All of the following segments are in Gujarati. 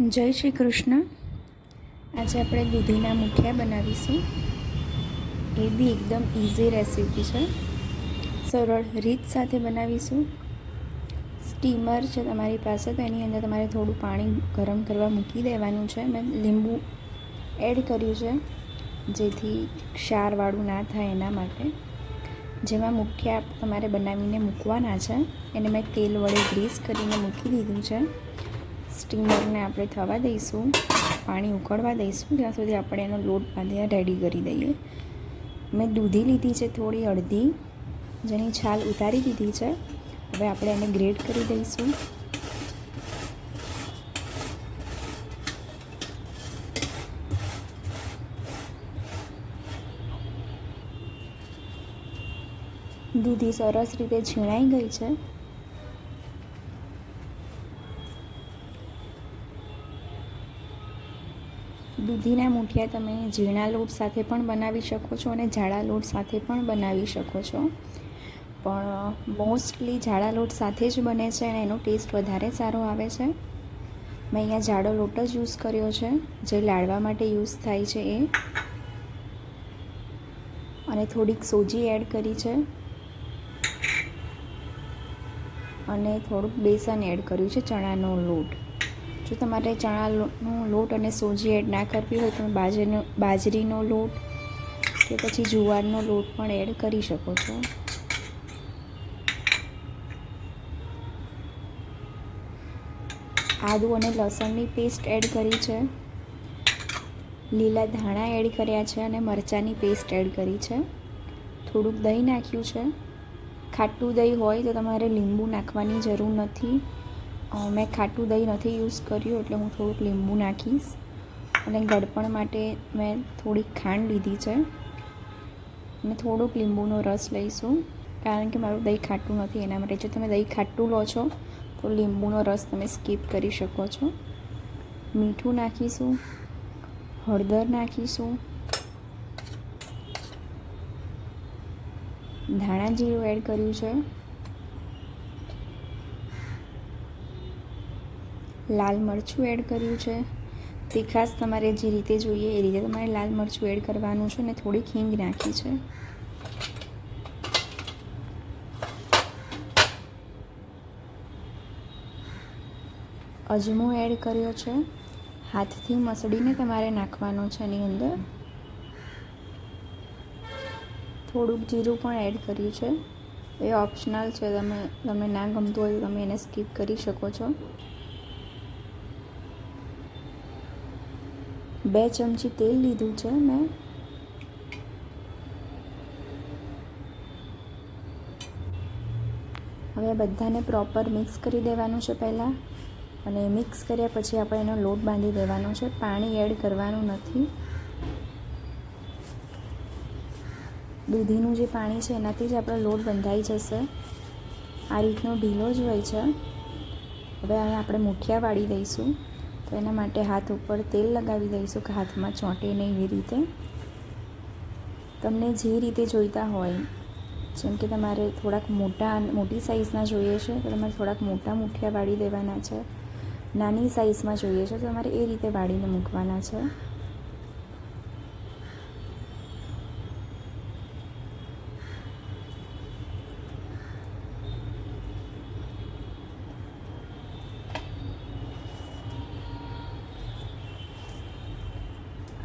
જય શ્રી કૃષ્ણ. આજે આપણે દૂધીના મુઠિયા બનાવીશું. એ બી એકદમ ઇઝી રેસીપી છે. સરળ રીત સાથે બનાવીશું. સ્ટીમર છે તમારી પાસે તો એની અંદર તમારે થોડું પાણી ગરમ કરવા મૂકી દેવાનું છે. મેં લીંબુ એડ કર્યું છે જેથી ક્ષારવાળું ના થાય એના માટે. જેમાં મુઠિયા તમારે બનાવીને મૂકવાના છે એને મેં તેલ વડે ગ્રીસ કરીને મૂકી દીધું છે. સ્ટીમરને આપણે થવા દઈશું, પાણી ઉકળવા દઈશું ત્યાં સુધી આપણે એનો લોટ બાંધીને રેડી કરી દઈએ. મેં દૂધી લીધી છે થોડી અડધી, જેની છાલ ઉતારી દીધી છે. હવે આપણે એને ગ્રેટ કરી દઈશું. દૂધી સરસ રીતે છીણાઈ ગઈ છે. દૂધીના મુઠિયા તમે ઝીણા લોટ સાથે પણ બનાવી શકો છો અને જાડા લોટ સાથે પણ બનાવી શકો છો, પણ મોસ્ટલી જાડા લોટ સાથે જ બને છે અને એનો ટેસ્ટ વધારે સારો આવે છે. મેં અહીંયા જાડો લોટ જ યુઝ કર્યો છે, જે લાડવા માટે યુઝ થાય છે એ. અને થોડીક સોજી એડ કરી છે અને થોડુંક બેસન એડ કર્યું છે, ચણાનો લોટ. જો તમારે ચણાનો લોટ અને સોજી એડ ના કરવી હોય તો બાજરીનો લોટ કે પછી જુવારનો લોટ પણ એડ કરી શકો છો. આદુ અને લસણની પેસ્ટ એડ કરી છે, લીલા ધાણા એડ કર્યા છે અને મરચાંની પેસ્ટ એડ કરી છે. થોડુંક દહીં નાખ્યું છે. ખાટું દહીં હોય તો તમારે લીંબુ નાખવાની જરૂર નથી. મેં ખાટું દહીં નથી યુઝ કર્યું એટલે હું થોડુંક લીંબુ નાખીશ. અને ગળપણ માટે મેં થોડીક ખાંડ લીધી છે અને થોડોક લીંબુનો રસ લઈશું, કારણ કે મારું દહીં ખાટું નથી એના માટે. જો તમે દહીં ખાટું લો છો તો લીંબુનો રસ તમે સ્કીપ કરી શકો છો. મીઠું નાખીશું, હળદર નાખીશું, ધાણા જીરું એડ કર્યું છે, લાલ મરચું એડ કર્યું છે. તીખાશ તમારે જે રીતે જોઈએ એ રીતે તમારે લાલ મરચું એડ કરવાનું છે અને થોડીક હિંગ નાખી છે. અજમો એડ કર્યો છે. હાથથી મસળીને તમારે નાખવાનો છે એની અંદર. થોડુંક જીરું પણ એડ કર્યું છે, એ ઓપ્શનલ છે. તમને ના ગમતું હોય તો તમે એને સ્કીપ કરી શકો છો. 2 ચમચી તેલ લીધું છે મેં. હવે બધાને પ્રોપર મિક્સ કરી દેવાનું છે પહેલાં, અને મિક્સ કર્યા પછી આપણે એનો લોટ બાંધી દેવાનો છે. પાણી એડ કરવાનું નથી. દૂધીનું જે પાણી છે એનાથી જ આપણો લોટ બંધાઈ જશે. આ રીતનો ઢીલો જ હોય છે. હવે અહીં આપણે મુઠિયા વાળી દઈશું, તો એના માટે હાથ ઉપર તેલ લગાવી દઈશું કે હાથમાં ચોંટે નહીં એ રીતે. તમને જે રીતે જોઈતા હોય, જેમ કે તમારે થોડાક મોટી સાઇઝના જોઈએ છે તો તમારે થોડાક મોટા મુઠિયા વાળી દેવાના છે. નાની સાઇઝમાં જોઈએ છે તો તમારે એ રીતે વાળીને મૂકવાના છે.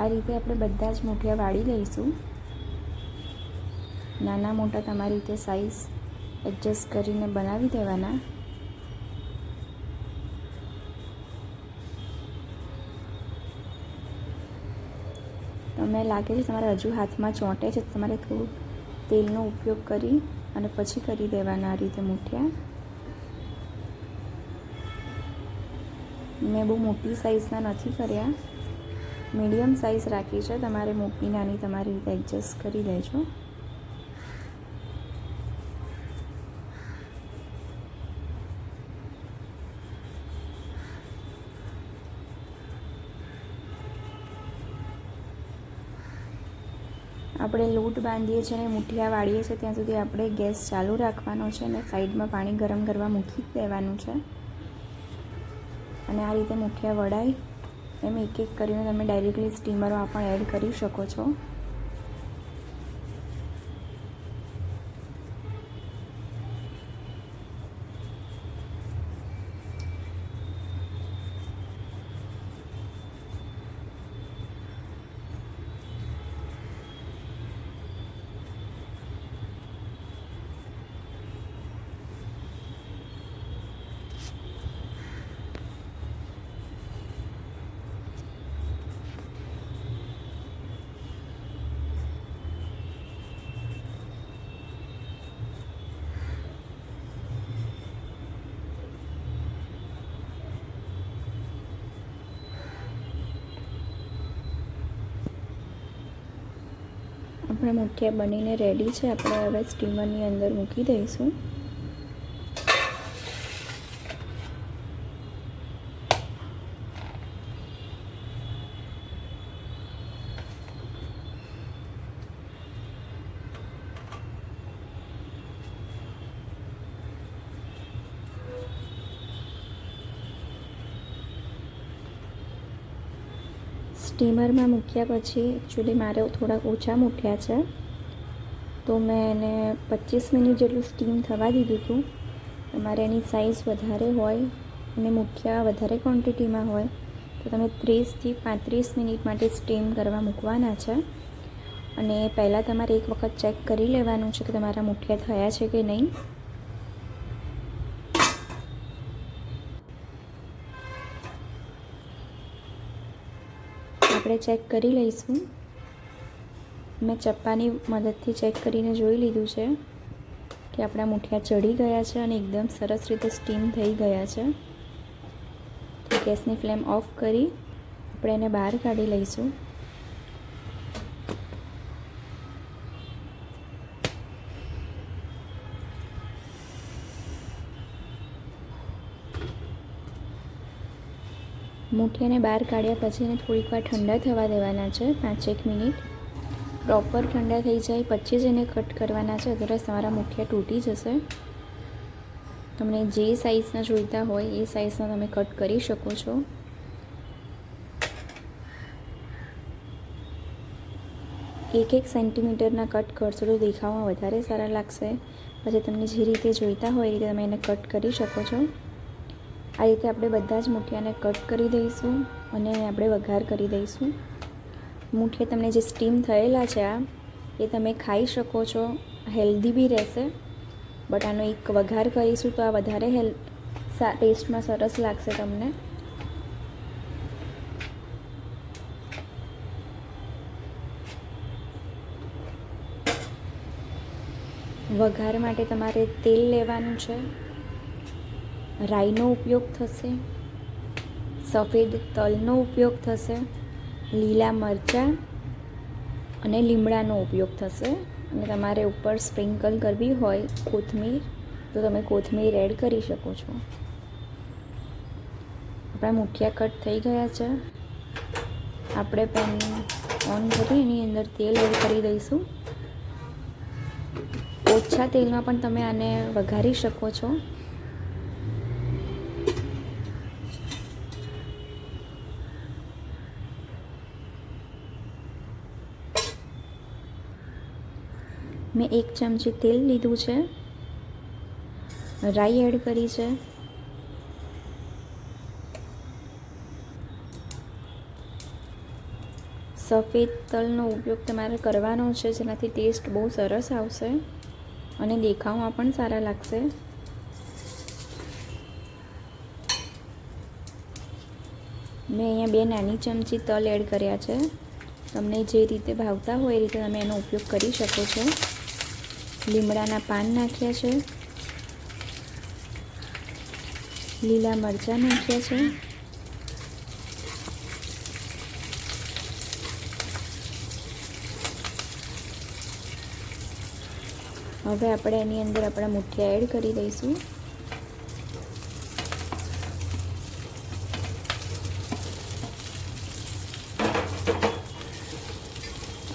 આ રીતે આપણે બધા જ મુઠિયા વાળી લઈશું. નાના મોટા તમારી રીતે સાઈઝ એડજસ્ટ કરીને બનાવી દેવાના. તમને લાગે છે તમારે હજુ હાથમાં ચોંટે છે તો તમારે થોડું તેલનો ઉપયોગ કરી અને પછી કરી દેવાના આ રીતે મુઠિયા. મેં બહુ મોટી સાઈઝના નથી કર્યા, મીડિયમ સાઇઝ રાખી છે. તમારે મોટી નાની તમારી રીતે એડજસ્ટ કરી લેજો. આપણે લોટ બાંધીએ છીએ અને મુઠિયા વાળીએ છીએ ત્યાં સુધી આપણે ગેસ ચાલુ રાખવાનો છે અને સાઈડમાં પાણી ગરમ કરવા મૂકી દેવાનું છે. અને આ રીતે મુઠિયા વળાય એમ એક એક કરીને તમે ડાયરેક્ટલી સ્ટીમરમાં પણ એડ કરી શકો છો. આપણા મુઠિયા બનીને રેડી છે. આપણે હવે સ્ટીમરની અંદર મૂકી દઈશું. સ્ટીમરમાં મૂક્યા પછી એકચ્યુઅલી મારે થોડાક ઓછા મૂઠ્યા છે, તો મેં એને 25 મિનિટ જેટલું સ્ટીમ થવા દીધું હતું. તમારે એની સાઇઝ વધારે હોય અને મુઠિયા વધારે ક્વોન્ટિટીમાં હોય તો તમે 30થી 35 મિનિટ માટે સ્ટીમ કરવા મૂકવાના છે. અને પહેલાં તમારે એક વખત ચેક કરી લેવાનું છે કે તમારા મુઠિયા થયા છે કે નહીં. આપણે ચેક કરી લઈશું. મેં ચપ્પાની મદદથી ચેક કરીને જોઈ લીધું છે કે આપણા મુઠિયા ચડી ગયા છે અને એકદમ સરસ રીતે સ્ટીમ થઈ ગયા છે. તો ગેસની ફ્લેમ ઓફ કરી આપણે એને બહાર કાઢી લઈશું. મુઠિયાને બહાર કાઢ્યા પછી એને થોડીક વાર ઠંડા થવા દેવાના છે, 5-1 મિનિટ. પ્રોપર ઠંડા થઈ જાય પછી જ એને કટ કરવાના છે, અદરવાઇઝ તમારા મુઠિયા તૂટી જશે. તમને જે સાઇઝના જોઈતા હોય એ સાઇઝના તમે કટ કરી શકો છો. એક સેન્ટીમીટરના કટ કરશો તો દેખાવમાં વધારે સારા લાગશે. પછી તમને જે રીતે જોઈતા હોય એ રીતે તમે એને કટ કરી શકો છો. આ રીતે આપણે બધા જ મુઠિયાને કટ કરી દઈશું અને આપણે વઘાર કરી દઈશું. મુઠિયા તમને જે સ્ટીમ થયેલા છે એ તમે ખાઈ શકો છો, હેલ્ધી બી રહેશે. બટ આનો એક વઘાર કરીશું તો આ વધારે ટેસ્ટમાં સરસ લાગશે તમને. વઘાર માટે તમારે તેલ લેવાનું છે, રાઈનો ઉપયોગ થશે, સફેદ તલનો ઉપયોગ થશે, લીલા મરચાં અને લીમડાનો ઉપયોગ થશે. અને તમારે ઉપર સ્પ્રિંકલ કરવી હોય કોથમીર તો તમે કોથમીર એડ કરી શકો છો. આપણા મુઠિયા કટ થઈ ગયા છે. આપણે પેન ઓન કરી એની અંદર તેલ એડ કરી દઈશું. ઓછા તેલમાં પણ તમે આને વઘારી શકો છો. મેં 1 ચમચી તેલ લીધું છે, રાઈ એડ કરી છે, સફેદ તલનો ઉપયોગ તમારે કરવાનો છે જેનાથી ટેસ્ટ બહુ સરસ આવશે અને દેખાવમાં પણ સારા લાગશે. મેં અહીંયા 2 નાની ચમચી તલ એડ કર્યા છે. તમને જે રીતે ભાવતા હોય એ રીતે તમે એનો ઉપયોગ કરી શકો છો. લીમડાના પાન નાખ્યા છે, લીલા મરચાં નાખ્યા છે, હવે આપણે એની અંદર આપણા મુઠિયા એડ કરી દઈશું.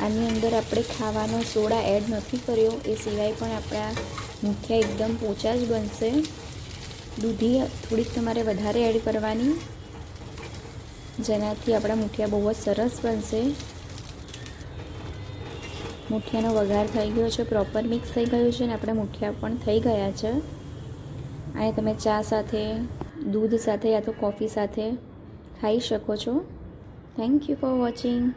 આની અંદર આપણે ખાવાનો સોડા એડ નથી કર્યો, એ સિવાય પણ આપણા મુઠિયા એકદમ પોચા જ બનશે. દૂધી થોડીક તમારે વધારે એડ કરવાની જેનાથી આપણા મુઠિયા બહુ જ સરસ બનશે. મુઠિયાનો વઘાર થઈ ગયો છે, પ્રોપર મિક્સ થઈ ગયું છે અને આપણા મુઠિયા પણ થઈ ગયા છે. અને તમે ચા સાથે, દૂધ સાથે યા તો કોફી સાથે ખાઈ શકો છો. Thank you for watching.